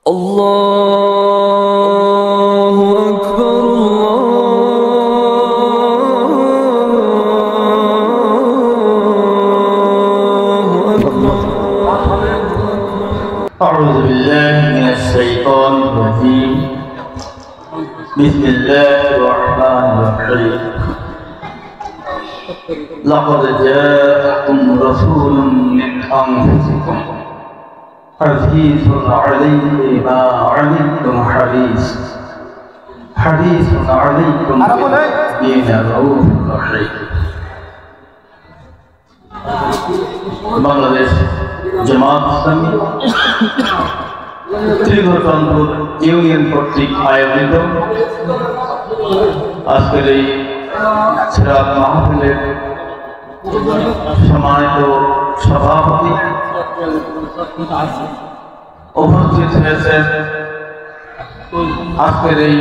الله أكبر الله أكبر. أعوذ بالله من الشيطان الرجيم. بسم الله الرحمن الرحيم. لقد جاءكم رسول من أنفسكم عزيز عليه ما عنتم حريص عليكم بالمؤمنين رؤوف رحيم. Bangladesh Jamaat Islami ত্রিভুবনপুর union কর্তৃক আয়োজিত আজকের এই সিরাত মাহফিলের সম্মানিত সভাপতি উপস্থিত হয়েছেন আজকের এই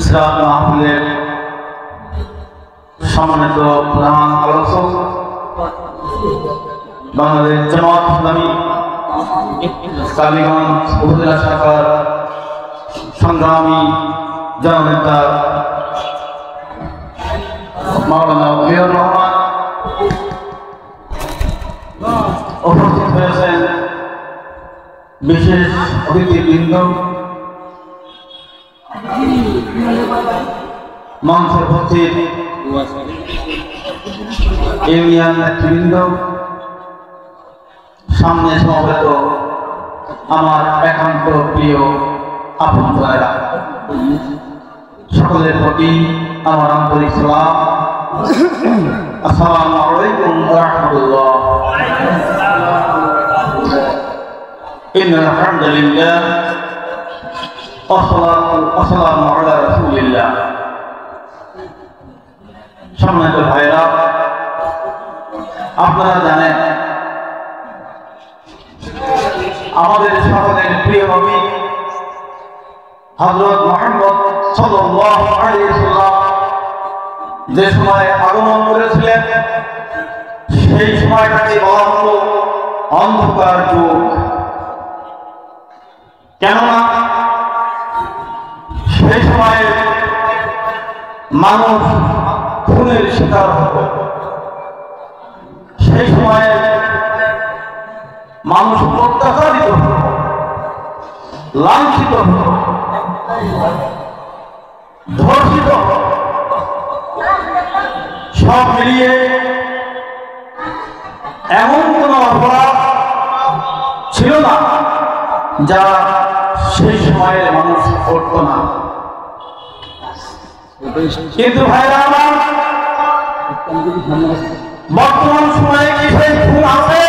সিরাত মাহফিলের সম্মানিত প্রধান আলোচক বাংলাদেশ জামাত ইসলামী কালীগঞ্জ উপজেলা শাখার সংগ্রামী জননেতা মাওলানা ওহিদুর রহমান, উপস্থিত হয়েছেন বিশেষ অতিথিবৃন্দ, মঞ্চে উপস্থিত ইউনিয়ন নেতৃবৃন্দ, সামনে সমবেত আমার একান্ত প্রিয় আপনজনেরা, সকলের প্রতি আমার আন্তরিক সালাম। আসসালামু আলাইকুম ওয়া রাহমাতুল্লাহ। ইন্নাল হামদুলিল্লাহ ওয়াসসালাতু ওয়াসসালামু আলা রাসূলিল্লাহ। সম্মানিত ভাইরা, আপনারা জানেন আমাদের সকলের প্রিয় নবী হযরত মুহাম্মদ সাল্লাল্লাহু আলাইহি ওয়াসাল্লাম যে সময় আগমন করেছিলেন সেই সময়টাকে বলা হলো অন্ধকার যুগ। কেননা সেই সময়ে মানুষ খুনের শিকার হতো, সেই সময়ে মানুষ অত্যাচারিত হতো, লাঞ্ছিত হতো, ধর্ষিত হতো। সব মিলিয়ে এমন কোন অপরাধ ছিল না যা সেই সময়ের মানুষ করত না। কিন্তু ভাইরা আমার, বর্তমান সময়ে কি সেই খুন আছে?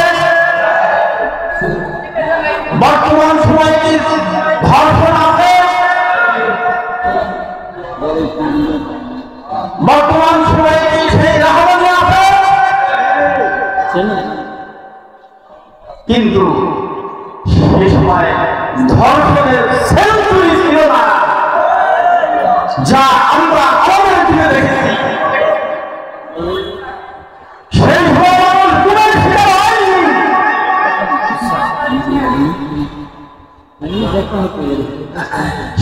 বর্তমান সময়ে কি ধর্ষণ আছে? বর্তমান সময়ে কি সেই রাহাবানি আছে? কিন্তু সেই সময় ধর্ষণের সেঞ্চুরি ছিল না যা আমরা আমাদের দিকে দেখেছি। সেই সময় মানুষ গুণের শিকার হয়নি,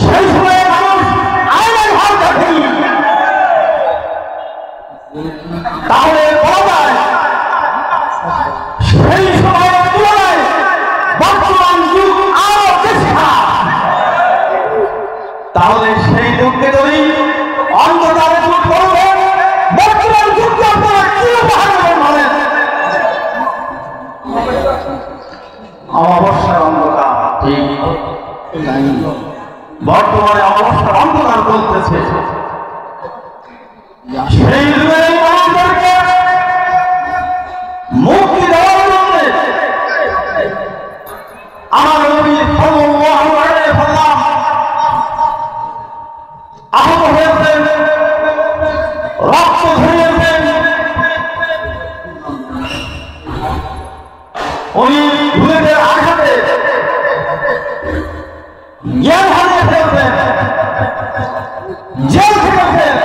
সেই সময় মানুষ আইনের ভার দেখেনি। তাহলে বলা যায় সেই সময়ের তুলনায় বর্তমান যুগ আরো বেশি খারাপ। তাহলে সেই যুগকে যদি অন্ধকারে যুগ করবে, বর্তমান যুগকে আপনারা কি উপহার বলেন? অমাবস্যার অন্ধকার, ঠিক বর্তমানে অমাবস্যার অন্ধকার বলতেছে। সেই যুগের মানুষদেরকে মুক্তি দেওয়ার জন্য আমার নবী সাল্লাল্লাহু আলাইহি ওয়াসাল্লাম আহত হয়েছেন, রক্ত ঝরিয়েছেন। উনি গুলিদের আঘাতে জ্ঞান হারিয়ে ফেলছেন, জেল খেটেছেন,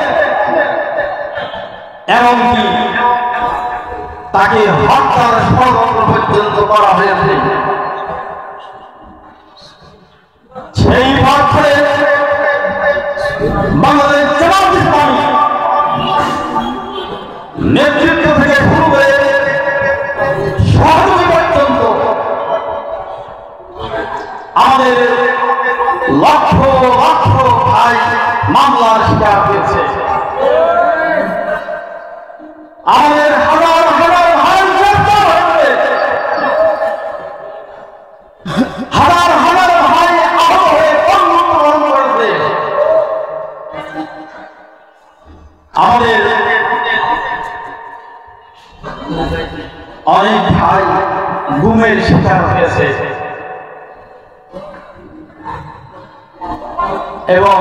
এমনকি তাকে হত্যার ষড়যন্ত্র পর্যন্ত করা হয়েছে। আমাদের লক্ষ লক্ষ ভাই মামলার শিকার হয়েছে। আমাদের হাজার হাজার ভাই গ্রেফতার হয়েছে, হাজার হাজার ভাই আহত হয়ে মৃত্যুবরণ করেছে। আমাদের অনেক ভাই গুমের শিকার হয়েছে এবং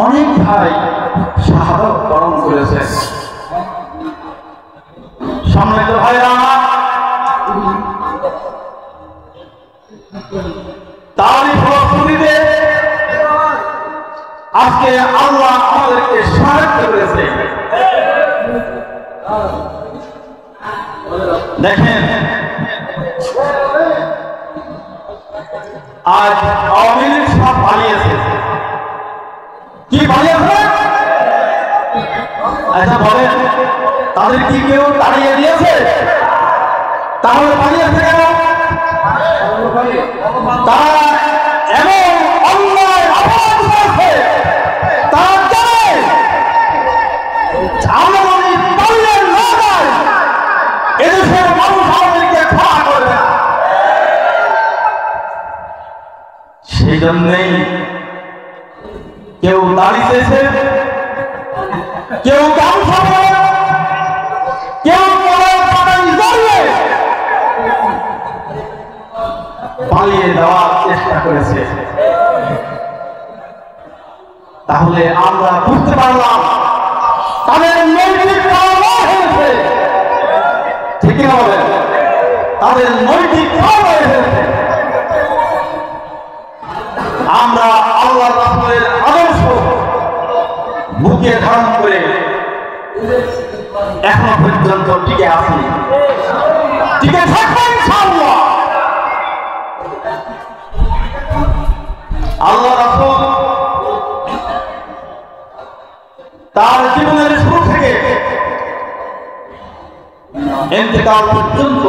অনেক ভাই শাহাদাত বরণ করেছে। সম্মানিত ভাইরা, তারই ফলশ্রুতিতে আজকে আল্লাহ আমাদেরকে সাহায্য করেছে। দেখেন, আজ আওয়ামী লীগ সব পালিয়েছে। কি পালিয়েছে? আচ্ছা বলেন, তাদের কি কেউ তাড়িয়ে দিয়েছে? তাহলে পালিয়েছে কেন? তারা এমন অন্যায় অপরাধ করেছে, তারা জানে আমরা যদি পালিয়ে না যাই এদেশের মানুষ আমাদেরকে ক্ষমা করবে না। সেই জন্যেই কেউ দাঁড়িয়েছে, কেউ গামছা পরে, কেউ পালিয়ে দেওয়ার চেষ্টা করেছে। তাহলে আমরা বুঝতে পারলাম তাদের নৈতিক পাওয়া হয়েছে। ঠিক না বলেন? তাদের নৈতিক পাওয়া হয়েছে। আমরা আল্লাহ রাসূলের আদর্শ বুকে ধারণ করে এখনো পর্যন্ত টিকে আছি, টিকে থাকবো ইনশাআল্লাহ। আল্লাহ রাসূল তার জীবনের শুরু থেকে ইন্তেকাল পর্যন্ত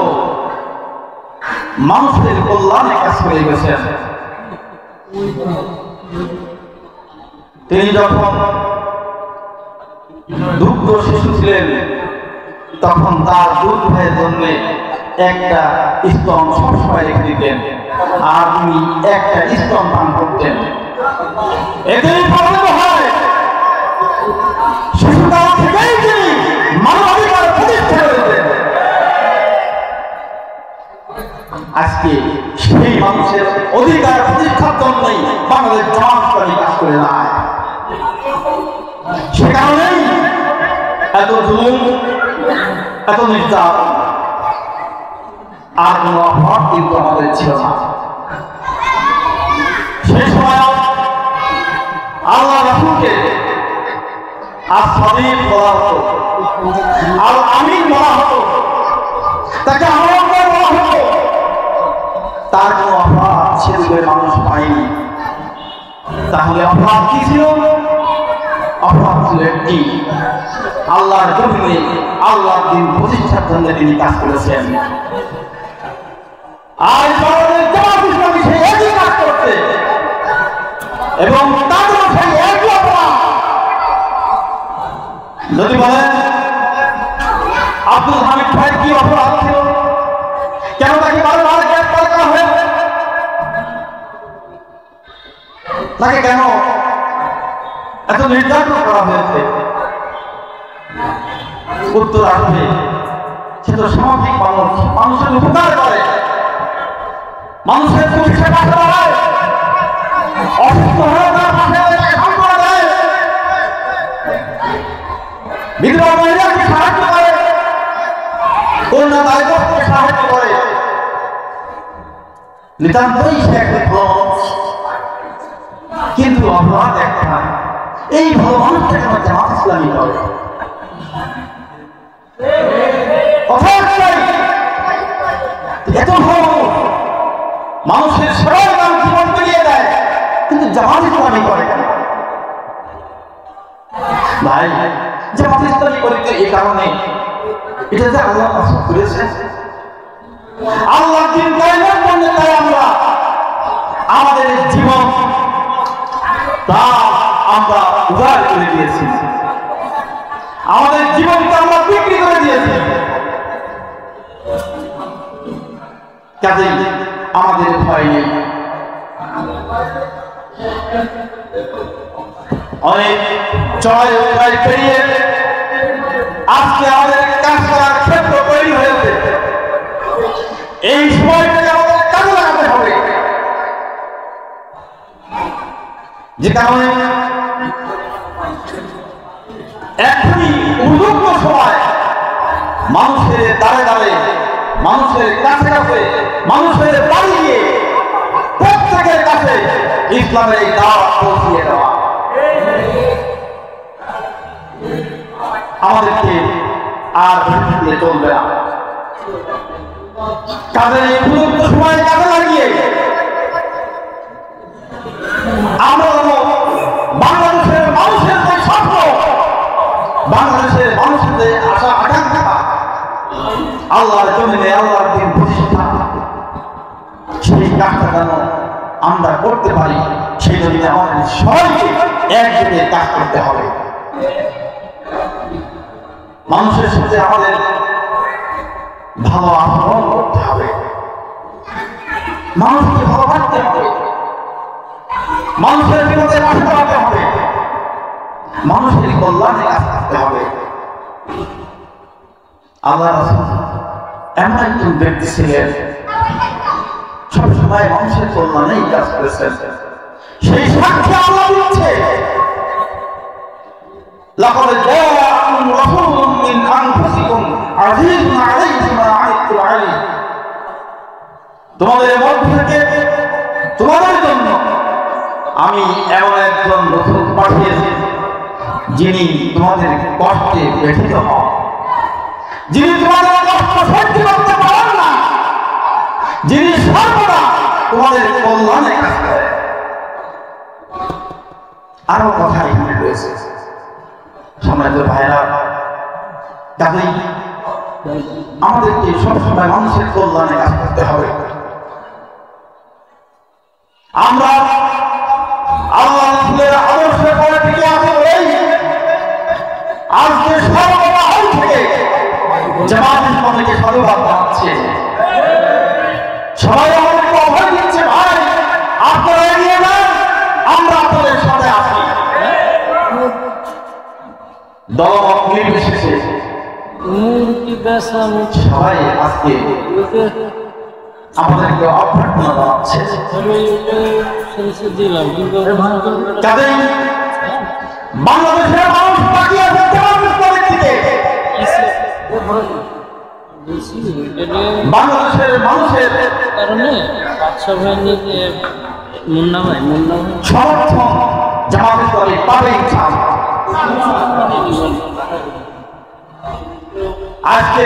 মানুষের কল্যাণে কাজ করে গেছেন। তিনি যখন দুগ্ধ শিশু ছিলেন তখন তার দুধ ভাইয়ের জন্য একটা স্তন সবসময় রেখে দিতেন, আর তিনি একটা স্তন পান করতেন। এতেই প্রমাণিত হয় শিশুকাল থেকেই তিনি মানবাধিকার প্রতিষ্ঠা করেছেন। আজকে সেই মানুষের অধিকার প্রতিষ্ঠার জন্যই বাংলাদেশ জামাত ইসলামী কাজ করে যায়। সে কারণেই এত জুলুম, এত নির্যাতন, আর কোন অপরাধ কিন্তু আমাদের ছিল না। সেই সময় আল্লাহ রাসূলকে আসহাবীর বলা হতো, আর আমিন বলা হতো, তাকে আহ্বান বলা হতো। তার কোন অপরাধ সেদিকে মানুষ পায়নি। তাহলে অপরাধ কি ছিল? অপরাধ ছিল একটি, আল্লাহর জমিনে আল্লাহর দ্বীন প্রতিষ্ঠার জন্য তিনি কাজ করেছেন। আজ বাংলাদেশ জামাত ইসলামী সেই একই কাজ করছে এবং তাদের সেই একই অপরাধ। যদি বলেন আব্দুল হামিদ ভাই কি অপরাধ ছিল, কেন তাকে বারবার গ্রেফতার করা হয়েছে, তাকে কেন এত নির্যাতন করা হয়েছে? উত্তর আসবে, সে তো সামাজিক মানুষ, মানুষের উপকার করে, মানুষের চিকিৎসা পাশে দাঁড়ায়, অসুস্থ হয়ে তার পাশে সান্ত্বনা দেয়, বিধবা মহিলাকে সাহায্য করে, কন্যা দায়িত্বকে সাহায্য করে। নিতান্তই সে একটা ভালো মানুষ, কিন্তু অপরাধ একটা, এই ভালো মানুষটা কেন জামাত ইসলামী করে? এত ভালো মানুষের সেবার নাম জীবন পেরিয়ে দেয়, কিন্তু জামাত ইসলামী করে কেন? ভাই, জামাত ইসলামী করে এই কারণে, এটা যে আল্লাহ করেছেন, আল্লাহ দিন কায়েমের জন্য, তাই আমরা দিয়েছি, আমাদের জীবনকে আমরা বিক্রি করে দিয়েছি। কাজেই আমাদের ভয় নেই। অনেক চড়াই উৎরাই পেরিয়ে আজকে আমাদের কাজ করার ক্ষেত্র তৈরি হয়েছে। এই সময়টাকে আমাদের কাজে লাগাতে হবে, যে কারণে এখনই উপযুক্ত সময় মানুষের দ্বারে দ্বারে, মানুষের কাছে কাছে, মানুষের বাড়ি গিয়ে প্রত্যেকের কাছে ইসলামের এই দাওয়াত পৌঁছিয়ে দেওয়া। আমাদেরকে আর ভেতরে চলবে না। কাজের এই উপযুক্ত সময় কাজে লাগিয়ে আমরা বাংলাদেশের মানুষের যে স্বপ্ন, বাংলাদেশের মানুষের যে আশা আকাঙ্ক্ষা, আল্লাহর জমিনে আল্লাহর দিন প্রতিষ্ঠা, সেই কাজটা যেন আমরা করতে পারি, সেই জন্য আমাদের সবাইকে একযোগে কাজ করতে হবে। মানুষের সাথে আমাদের ভালো আচরণ করতে হবে, মানুষকে ভালোবাসতে হবে, মানুষের বিপদে পাশে দাঁড়াতে হবে, মানুষের কল্যাণে কাজ করতে হবে। আল্লাহ রাসূল এমন একজন ব্যক্তি ছিলেন, সবসময় মানুষের কল্যাণেই কাজ করেছেন। সেই সাক্ষী আল্লাহ দিচ্ছে, লাকাদ জাআকুম রাসূলুম মিন আনফুসিকুম আযীজুন আলাইহি মা আনিতুম আলাইহি, তোমাদের মধ্য থেকে তোমাদের জন্য আমি এমন একজন রাসূল পাঠিয়েছি যিনি তোমাদের কষ্টে ব্যথিত হন, যিনি তোমাদের কষ্ট সহ্য করতে পারেন না, যিনি সর্বদা তোমাদের কল্যাণে কাজ করে। আরো কথা এখানে রয়েছে সম্মানিত ভাইরা, কাজেই আমাদেরকে সবসময় মানুষের কল্যাণে কাজ করতে হবে। আমরা আল্লাহ রাসূলের আদর্শের পরে থেকে আছি বলেই আজকে সর্বমহল থেকে জামাত ইসলামীকে সাধুবাদ জানাচ্ছে। সবাই আমাদেরকে অভয় দিচ্ছে, ভাই আপনারা এগিয়ে যান, আমরা আপনাদের সাথে আছি। দলমত নির্বিশেষে সবাই আজকে আমাদেরকে অভ্যর্থনা জানাচ্ছে। কাজেই বাংলাদেশের মানুষ তাকিয়ে আছে জামাত ইসলামীর দিকে। বাংলাদেশের মানুষের কারণে সমর্থন জামাত ইসলামী পাবে ইনশাআল্লাহ। আজকে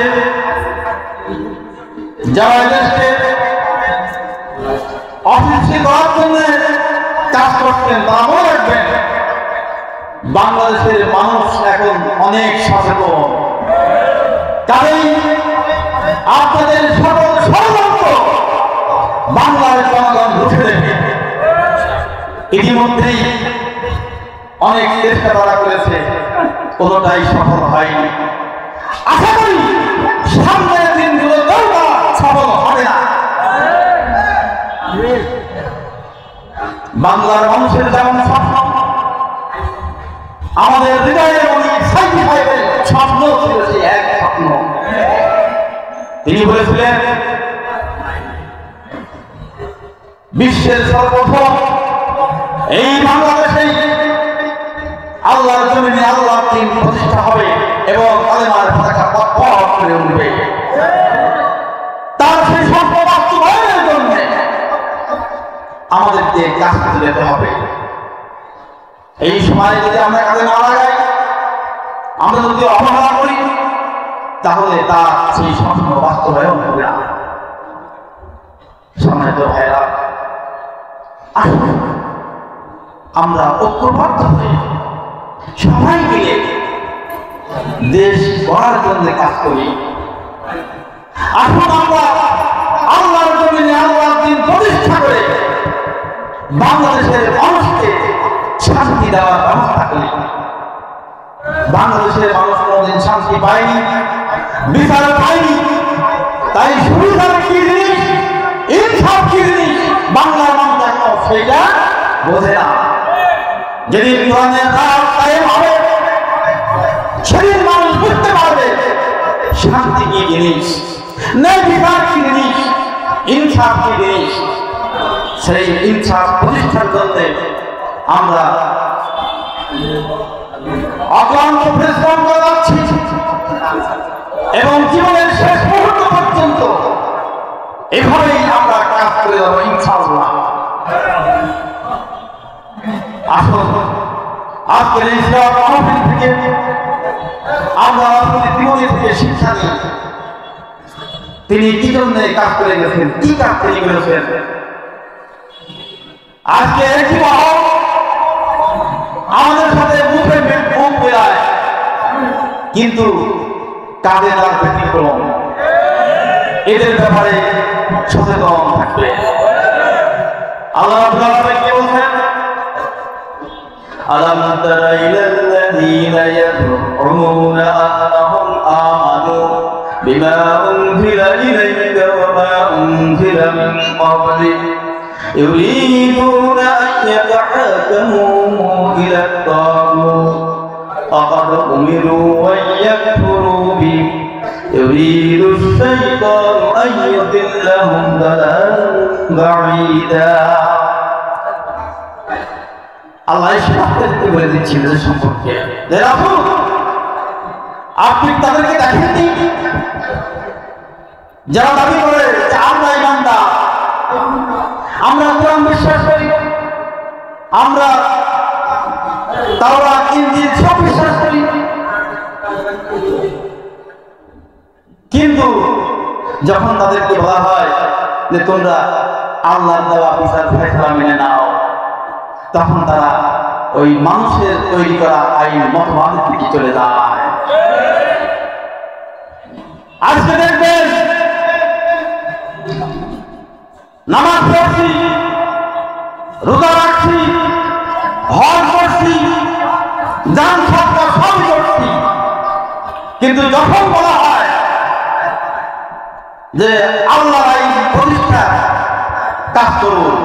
যারা দেশকে অফিসে করার জন্য কাজ করছেন তারা মনে রাখবেন, বাংলাদেশের মানুষ এখন অনেক সচেতন। কাজেই আপনাদের সকল ষড়যন্ত্র বাংলার জনগণ রুখে দেবে। ইতিমধ্যেই অনেক চেষ্টা তারা করেছে, কোনোটাই সফল হয়নি। আশা করি সামনের দিনগুলোতেও তারা সফল হবে না। বাংলার মানুষের যেমন স্বপ্ন, আমাদের হৃদয়ের অনেক সাইকি সাহেবের স্বপ্ন ছিল সেই এক স্বপ্ন। তিনি বলেছিলেন, বিশ্বের সর্বপ্রথম এই বাংলাদেশে আল্লাহর জমিনে আল্লাহর দ্বীন প্রতিষ্ঠা হবে এবং কালেমার পতাকা পথ করে উঠবে। তার সেই স্বপ্ন বাস্তবায়নের জন্য আমাদেরকে কাজ করে যেতে হবে। এই সময় যদি আমরা কাজে না লাগাই, আমরা যদি অবহেলা করি, তাহলে তার সেই স্বপ্ন বাস্তবায়ন হবে না। সম্মানিত ভাইরা, আসুন আমরা ঐক্যবদ্ধ হয়ে সবাই মিলে দেশ গড়ার জন্য কাজ করি। আসুন আমরা আল্লাহর জমিনে আল্লাহর দ্বীন প্রতিষ্ঠা করে বাংলাদেশের মানুষকে শান্তি দেওয়ার ব্যবস্থা করি। বাংলাদেশের মানুষ কোনোদিন শান্তি পায়নি, বিচার পায়নি। তাই সুবিধার কি জিনিস, ইনসাফ কি জিনিস বাংলার মানুষ এখনো সেটা বোঝে না। যেদিন কোরআনের রাত কায়েম হবে সেদিন মানুষ বুঝতে পারবে শান্তি কি জিনিস, ন্যায় বিচার কি জিনিস, ইনসাফ কি জিনিস। সেই ইনসাফ প্রতিষ্ঠার জন্য আমরা অক্লান্ত পরিশ্রম করে যাচ্ছি এবং জীবনের শেষ মুহূর্ত পর্যন্ত এভাবেই আমরা কাজ করে যাবো ইনশাআল্লাহ। আসুন আজকের এই মাহফিল থেকে আমরা জীবনের থেকে শিক্ষা নিই তিনি কি জন্য কাজ করে গেছেন, কি কাজ তিনি করেছেন। আজকে একই আমাদের সাথে মুখে মুখ মেলায় কিন্তু কাজে তার ব্যতিক্রম। এদের ব্যাপারে সচেতন থাকবে। আল্লাহ কি বলছেন, আলাম তারা ইলাল্লাযীনা ইয়াদউনা আন্নাহুম আমানু বিমা উনজিলা ইলাইকা ওয়া মা উনজিলা মিন ক্বাবলিক ইউরিদুনা আন ইয়াতহাকামু ইলা আত-তাগুত ফাকাদ উমিরু আন ইয়াকফুরু বিহি ইউরিদু আশ-শাইতানু আন ইউদিল্লাহুম দালালান বাঈদা। আল্লাহ সাথে বলে দিচ্ছি এদের সম্পর্কে, আপনি তাদেরকে দেখেননি যারা দাবি করে যে আমরা ইমানদার, আমরা কোরআন বিশ্বাস করি, আমরা তাওরাত ইনজিল সব বিশ্বাস করি, কিন্তু যখন তাদেরকে বলা হয় যে তোমরা আল্লাহর দেওয়া বিচার ফয়সালা মেনে নাও, তখন তারা ওই মানুষের তৈরি করা আইন মতবাদের দিকে চলে যায়। আজকে দেখবেন নামাজ পড়ছি, রোজা রাখছি, হজ করছি, দান সদকা সব করছি, কিন্তু যখন বলা হয় যে আল্লাহর আইন প্রতিষ্ঠা কাজ করুন,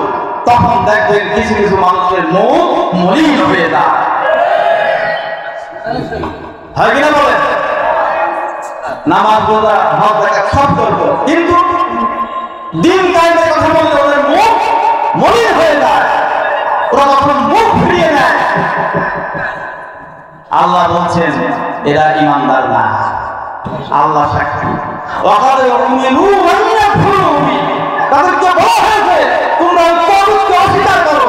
তখন দেখবেন কিছু কিছু মানুষের মুখ মলিন হয়ে যায়। হয় কিনা বলেন, নামাজ রোজা হজ জাকাত সব করবো, কিন্তু দিন কায়েমের কথা বললে ওদের মুখ মলিন হয়ে যায়, ওরা তখন মুখ ফিরিয়ে নেয়। আল্লাহ বলছেন এরা ইমানদার না। আল্লাহ সাক্ষী, তাদেরকে বলা হয়েছে তোমরা তাগুতকে অস্বীকার করো,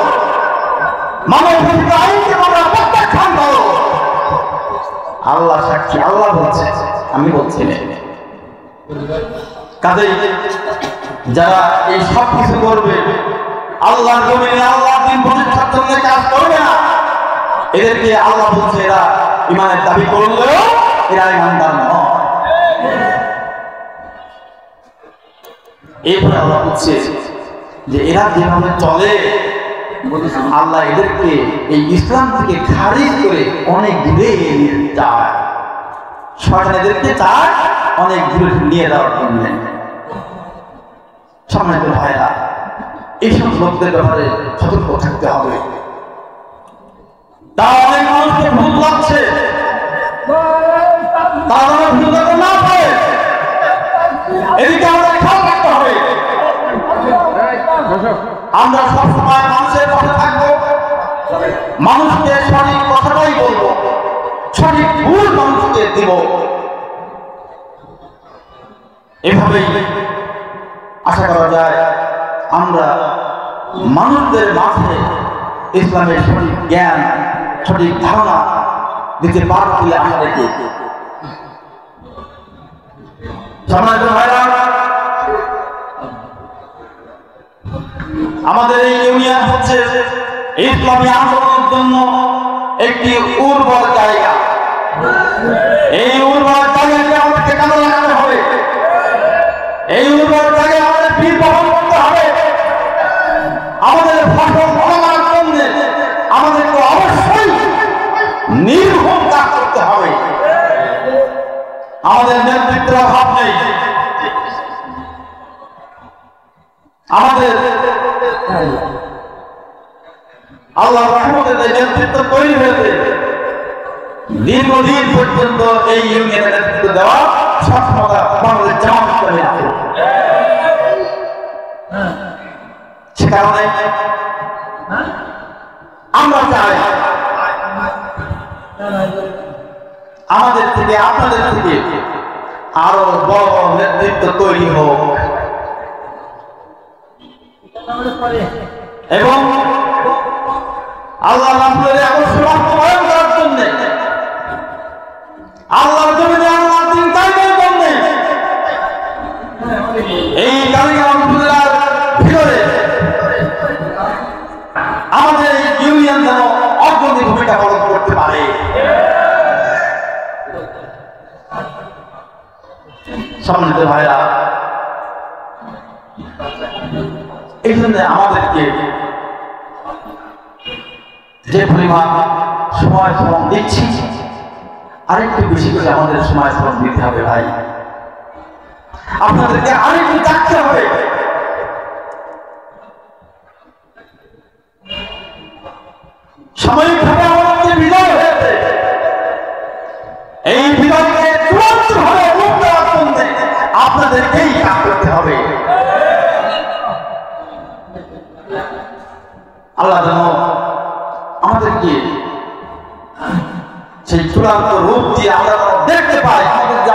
মানবরচিত আইনকে তোমরা প্রত্যাখ্যান করো। আল্লাহ সাক্ষী, আল্লাহ বলছে, আমি বলছি না। কাজেই যারা এই সব কিছু করবে, আল্লাহর জমিনে আল্লাহর দ্বীন প্রতিষ্ঠার জন্য কাজ করবে না, এদেরকে আল্লাহ বলছে এরা ইমানের দাবি করলেও এরা ইমানদার নয়। এরপরে আল্লাহ বলছে যে এরা যেভাবে চলে, আল্লাহ এদেরকে এই ইসলাম থেকে খারিজ করে অনেক দূরে নিয়ে যায়। শয়তান এদেরকে চায় অনেক দূরে নিয়ে যাওয়ার জন্য। সামনে ভাইরা, এইসব লোকদের ব্যাপারে সতর্ক থাকতে হবে। তা অনেক মানুষকে ভুল লাগছে, তারা ভুল না পারে, এদিকে আমাদের খেয়াল রাখতে হবে। আমরা সবসময় মানুষের পাশে থাকবো, মানুষকে সঠিক কথাটাই বলবো, সঠিক ভুল মানুষকে দিব। এভাবেই আশা করা যায় আমরা মানুষদের মাঝে ইসলামের সঠিক জ্ঞান, সঠিক ধারণা দিতে পারব বলে আশা রেখে আমাদের এই ইউনিয়ন হচ্ছে ইসলামী আন্দোলনের জন্য একটি উর্বর জায়গা। এই উর্বর জায়গাকে আমাদেরকে কাজে লাগাতে হবে। এই উর্বর জায়গায় আমাদের বীজ বপন করতে হবে। আমাদের ফসল ফলানোর জন্য আমাদেরকে অবশ্যই নির্ভুল কাজ করতে হবে। আল্লাহ রহমতের নেতৃত্ব তৈরি হয়েছে। দীর্ঘদিন পর্যন্ত এই ইউনিয়নের নেতৃত্ব দেওয়া সক্ষমতা বাংলাদেশ জামাত করে আছে। সে কারণে আমরা চাই আমাদের থেকে আপনাদের থেকে আরো বড় নেতৃত্ব তৈরি হোক এবং আল্লাহ রাসূলের আদর্শ বাস্তবায়ন করার জন্য আল্লাহর জমিনে আল্লাহর দ্বীন কায়েমের জন্য এই কালিগ্রাম উপজেলার ভিতরে আমাদের ইউনিয়ন যেন অগ্রণী ভূমিকা পালন করতে পারে। সম্মানিত ভাইরা, এই জন্য আমাদেরকে যে পরিমাণ সময় শ্রম দিচ্ছি আরেকটু বেশি করে আমাদের সময় শ্রম দিতে হবে ভাই। আপনাদেরকে আরেকটু জাগতে হবে। সাময়িকভাবে আমাদের বিজয় হয়েছে, এই বিজয়কে চূড়ান্তভাবে রূপ দেওয়ার জন্য আপনাদেরকেই কাজ করতে হবে। আল্লাহ যেন আমাদেরকে সেই চূড়ান্ত রূপ দিয়ে আমরা দেখতে পাই।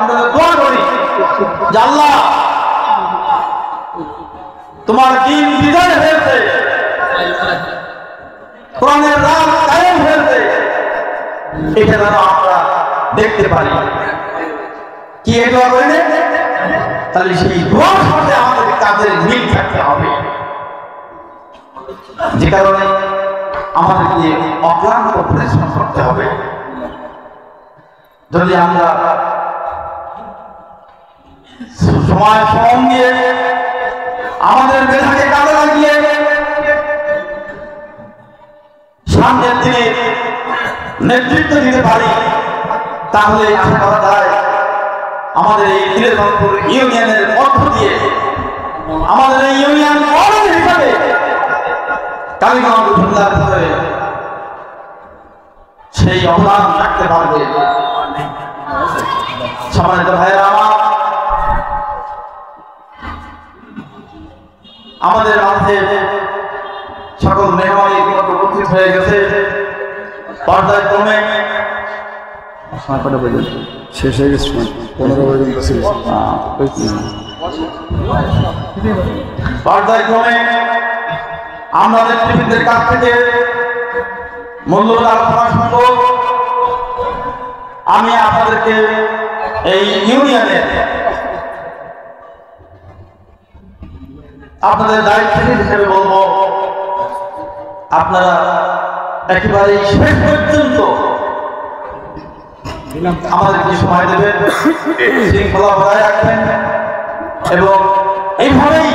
আমরা দোয়া করি যে আল্লাহ তোমার দ্বীন বিজয় হয়েছে, কোরআনের রাত কায়েম হয়েছে, এটা যেন আমরা দেখতে পারি। কি এই দোয়া করি? তাহলে সেই দোয়ার সাথে আমাদের কাজের মিল থাকতে হবে, যে কারণে আমাদেরকে অক্লান্ত পরিশ্রম করতে হবে। যদি আমরা সময় শ্রম দিয়ে আমাদের মেধাকে কাজে লাগিয়ে সামনের দিনে নেতৃত্ব দিতে পারি, তাহলে আশা করা যায় আমাদের এই নীলরতনপুর ইউনিয়নের মধ্য দিয়ে আমাদের এই ইউনিয়ন কলেজ হিসাবে কালীগঞ্জ উপজেলার ভিতরে সেই অবদান রাখতে পারবে। সম্মানিত ভাইয়েরা আমার, আমাদের মাঝে সকল মেহমান উপস্থিত হয়ে গেছে। পর্যায় ক্রমে শেষ হয়ে গেছে, 15 পর্যন্ত ছিল। পর্যায়ক্রমে আমরা নেতৃবৃন্দের কাছ থেকে মূল্যবান আলোচনা শুনব। আমি আপনাদেরকে এই ইউনিয়নের আপনাদের দায়িত্ব হিসেবে বলবো, আপনারা একেবারে শেষ পর্যন্ত আমাদেরকে সময় দেবেন, শৃঙ্খলা বজায় রাখবেন এবং এইভাবেই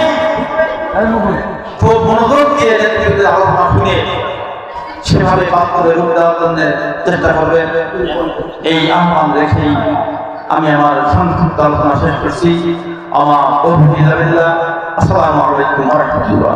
খুব মনোযোগ দিয়ে নেতৃত্বের আলোচনা শুনে সেভাবে বাস্তবে রূপ দেওয়ার জন্য চেষ্টা করবেন। এই আহ্বান রেখেই আমি আমার সংক্ষিপ্ত আলোচনা শেষ করছি। আমার আসসালামু আলাইকুম ওয়া রাহমাতুল্লাহ।